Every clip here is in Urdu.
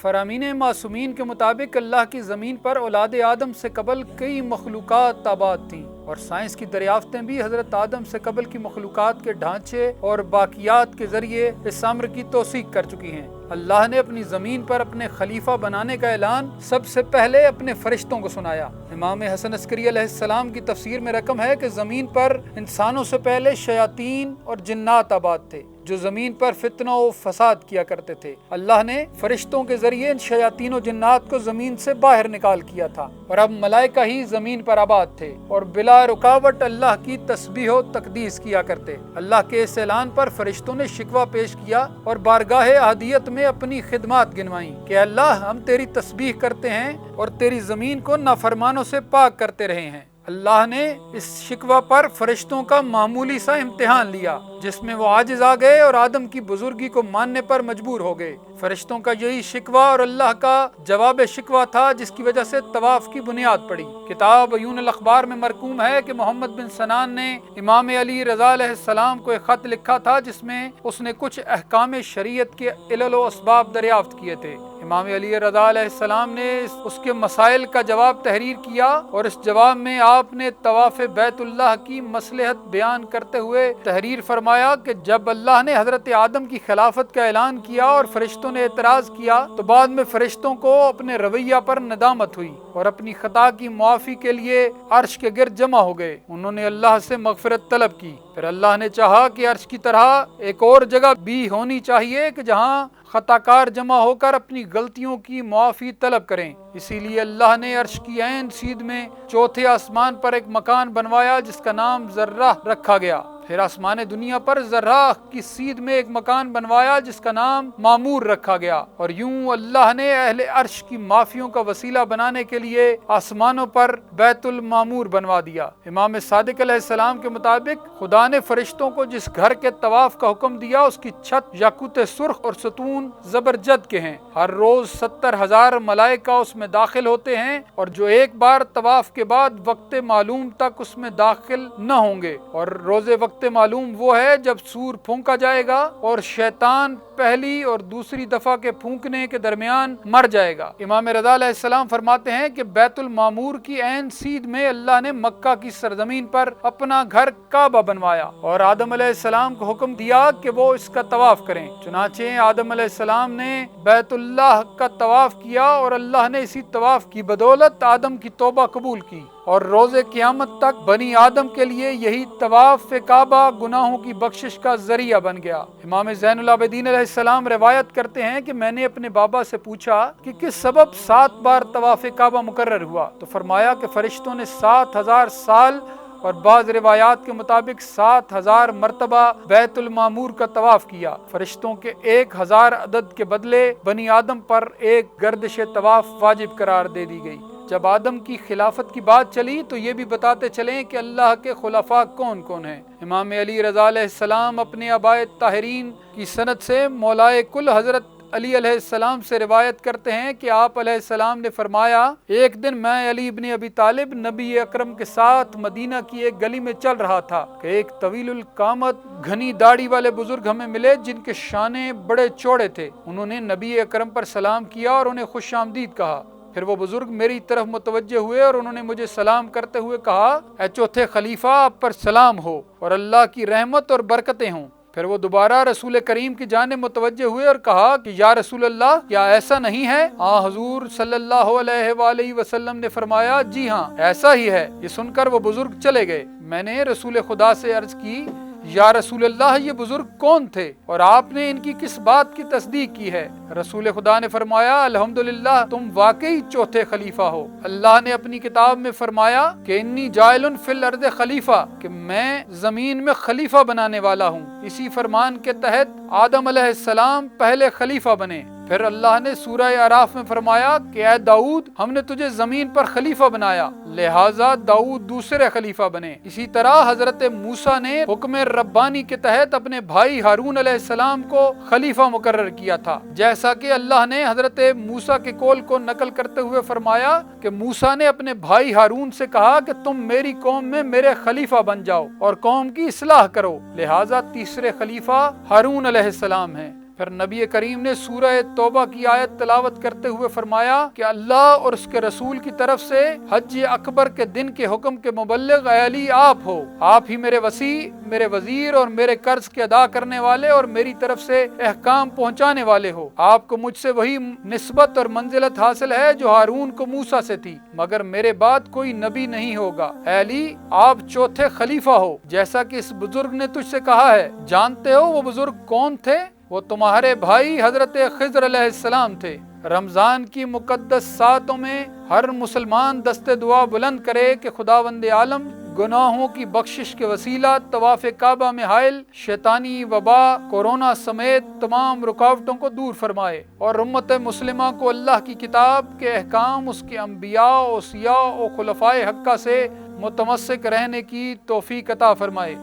فرامین معصومین کے مطابق اللہ کی زمین پر اولاد آدم سے قبل کئی مخلوقات آباد تھیں، اور سائنس کی دریافتیں بھی حضرت آدم سے قبل کی مخلوقات کے ڈھانچے اور باقیات کے ذریعے اس امر کی توثیق کر چکی ہیں۔ اللہ نے اپنی زمین پر اپنے خلیفہ بنانے کا اعلان سب سے پہلے اپنے فرشتوں کو سنایا۔ امام حسن عسکری علیہ السلام کی تفسیر میں رقم ہے کہ زمین پر انسانوں سے پہلے شیاطین اور جنات آباد تھے جو زمین پر فتنہ و فساد کیا کرتے تھے۔ اللہ نے فرشتوں کے ذریعے ان شیاطین و جنات کو زمین سے باہر نکال کیا تھا، اور اب ملائکہ ہی زمین پر آباد تھے اور بلا رکاوٹ اللہ کی تسبیح و تقدیس کیا کرتے۔ اللہ کے اس اعلان پر فرشتوں نے شکوہ پیش کیا اور بارگاہ احدیت میں اپنی خدمات گنوائیں کہ اللہ ہم تیری تسبیح کرتے ہیں اور تیری زمین کو نافرمانوں سے پاک کرتے رہے ہیں۔ اللہ نے اس شکوہ پر فرشتوں کا معمولی سا امتحان لیا جس میں وہ عاجز آ گئے اور آدم کی بزرگی کو ماننے پر مجبور ہو گئے۔ فرشتوں کا یہی شکوہ اور اللہ کا جواب شکوہ تھا جس کی وجہ سے طواف کی بنیاد پڑی۔ کتاب عیون الاخبار میں مرقوم ہے کہ محمد بن سنان نے امام علی رضا علیہ السلام کو ایک خط لکھا تھا جس میں اس نے کچھ احکام شریعت کے علل و اسباب دریافت کیے تھے۔ امام علی رضا علیہ السلام نے اس کے مسائل کا جواب تحریر کیا، اور اس جواب میں آپ نے طواف بیت اللہ کی مصلحت بیان کرتے ہوئے تحریر فرمایا کہ جب اللہ نے حضرت آدم کی خلافت کا اعلان کیا اور فرشتوں نے اعتراض کیا تو بعد میں فرشتوں کو اپنے رویہ پر ندامت ہوئی اور اپنی خطا کی معافی کے لیے عرش کے گرد جمع ہو گئے۔ انہوں نے اللہ سے مغفرت طلب کی۔ پھر اللہ نے چاہا کہ عرش کی طرح ایک اور جگہ بھی ہونی چاہیے کہ جہاں خطا کار جمع ہو کر اپنی غلطیوں کی معافی طلب کریں، اسی لیے اللہ نے عرش کی عین سید میں چوتھے آسمان پر ایک مکان بنوایا جس کا نام ذرہ رکھا گیا۔ پھر آسمان دنیا پر ذرہ کی سید میں ایک مکان بنوایا جس کا نام معمور رکھا گیا، اور یوں اللہ نے اہل عرش کی معافیوں کا وسیلہ بنانے کے لیے آسمانوں پر بیت المعمور بنوا دیا۔ امام صادق علیہ السلام کے مطابق خدا نے فرشتوں کو جس گھر کے طواف کا حکم دیا اس کی چھت یاقوت سرخ اور ستون زبرجد کے ہیں۔ ہر روز 70,000 ملائکہ اس میں داخل ہوتے ہیں، اور جو ایک بار طواف کے بعد وقت معلوم تک اس میں داخل نہ ہوں گے، اور روز وقت معلوم وہ ہے جب سور پھونکا جائے گا اور شیطان پہلی اور دوسری دفعہ کے پھونکنے کے درمیان مر جائے گا۔ امام رضا علیہ السلام فرماتے ہیں کہ بیت المعمور کی عین سید میں اللہ نے مکہ کی سرزمین پر اپنا گھر کعبہ بنوایا اور آدم علیہ السلام کو حکم دیا کہ وہ اس کا طواف کریں۔ چنانچہ آدم علیہ السلام نے بیت اللہ کا طواف کیا، اور اللہ نے اسی طواف کی بدولت آدم کی توبہ قبول کی، اور روز قیامت تک بنی آدم کے لیے یہی طواف کعبہ گناہوں کی بخشش کا ذریعہ بن گیا۔ امام زین العابدین علیہ السلام روایت کرتے ہیں کہ میں نے اپنے بابا سے پوچھا کہ کس سبب 7 بار طواف کعبہ مقرر ہوا، تو فرمایا کہ فرشتوں نے 7,000 سال اور بعض روایات کے مطابق 7,000 مرتبہ بیت المعمور کا طواف کیا۔ فرشتوں کے 1,000 عدد کے بدلے بنی آدم پر ایک گردش طواف واجب قرار دے دی گئی۔ جب آدم کی خلافت کی بات چلی تو یہ بھی بتاتے چلیں کہ اللہ کے خلفاء کون کون ہیں۔ امام علی رضا علیہ السلام اپنے آبائے طاہرین کی سند سے مولائے کل حضرت علی علیہ السلام سے روایت کرتے ہیں کہ آپ علیہ السلام نے فرمایا، ایک دن میں علی ابن ابی طالب نبی اکرم کے ساتھ مدینہ کی ایک گلی میں چل رہا تھا کہ ایک طویل القامت گھنی داڑھی والے بزرگ ہمیں ملے جن کے شانے بڑے چوڑے تھے۔ انہوں نے نبی اکرم پر سلام کیا اور انہیں خوش آمدید کہا۔ پھر وہ بزرگ میری طرف متوجہ ہوئے اور انہوں نے مجھے سلام کرتے ہوئے کہا، اے چوتھے خلیفہ، آپ پر سلام ہو اور اللہ کی رحمت اور برکتیں ہوں۔ پھر وہ دوبارہ رسول کریم کی جانب متوجہ ہوئے اور کہا کہ یا رسول اللہ، کیا ایسا نہیں ہے؟ حضور صلی اللہ علیہ وآلہ وسلم نے فرمایا، جی ہاں ایسا ہی ہے۔ یہ سن کر وہ بزرگ چلے گئے۔ میں نے رسول خدا سے عرض کی، یا رسول اللہ، یہ بزرگ کون تھے اور آپ نے ان کی کس بات کی تصدیق کی ہے؟ رسول خدا نے فرمایا، الحمدللہ، تم واقعی چوتھے خلیفہ ہو۔ اللہ نے اپنی کتاب میں فرمایا کہ انی جاعل فی الارض خلیفہ، کہ میں زمین میں خلیفہ بنانے والا ہوں۔ اسی فرمان کے تحت آدم علیہ السلام پہلے خلیفہ بنے۔ پھر اللہ نے سورہ اعراف میں فرمایا کہ اے داؤد، ہم نے تجھے زمین پر خلیفہ بنایا، لہٰذا داؤد دوسرے خلیفہ بنے۔ اسی طرح حضرت موسیٰ نے حکم ربانی کے تحت اپنے بھائی ہارون علیہ السلام کو خلیفہ مقرر کیا تھا، جیسا کہ اللہ نے حضرت موسیٰ کے قول کو نقل کرتے ہوئے فرمایا کہ موسیٰ نے اپنے بھائی ہارون سے کہا کہ تم میری قوم میں میرے خلیفہ بن جاؤ اور قوم کی اصلاح کرو، لہٰذا تیسرے خلیفہ ہارون علیہ السلام ہیں۔ پھر نبی کریم نے سورہ توبہ کی آیت تلاوت کرتے ہوئے فرمایا کہ اللہ اور اس کے رسول کی طرف سے حج اکبر کے دن کے حکم کے مبلغ اے علی آپ ہو، آپ ہی میرے وسیع، میرے وزیر اور میرے قرض کے ادا کرنے والے اور میری طرف سے احکام پہنچانے والے ہو۔ آپ کو مجھ سے وہی نسبت اور منزلت حاصل ہے جو ہارون کو موسیٰ سے تھی، مگر میرے بعد کوئی نبی نہیں ہوگا۔ اے علی آپ چوتھے خلیفہ ہو، جیسا کہ اس بزرگ نے تجھ سے کہا ہے۔ جانتے ہو وہ بزرگ کون تھے؟ وہ تمہارے بھائی حضرت خضر علیہ السلام تھے۔ رمضان کی مقدس ساعتوں میں ہر مسلمان دست دعا بلند کرے کہ خداوند عالم گناہوں کی بخشش کے وسیلہ طواف کعبہ میں حائل شیطانی وبا، کورونا سمیت تمام رکاوٹوں کو دور فرمائے اور امت مسلمہ کو اللہ کی کتاب کے احکام، اس کے انبیاء، اوصیاء اور خلفائے حقہ سے متمسک رہنے کی توفیق عطا فرمائے۔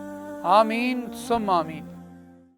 آمین ثم آمین۔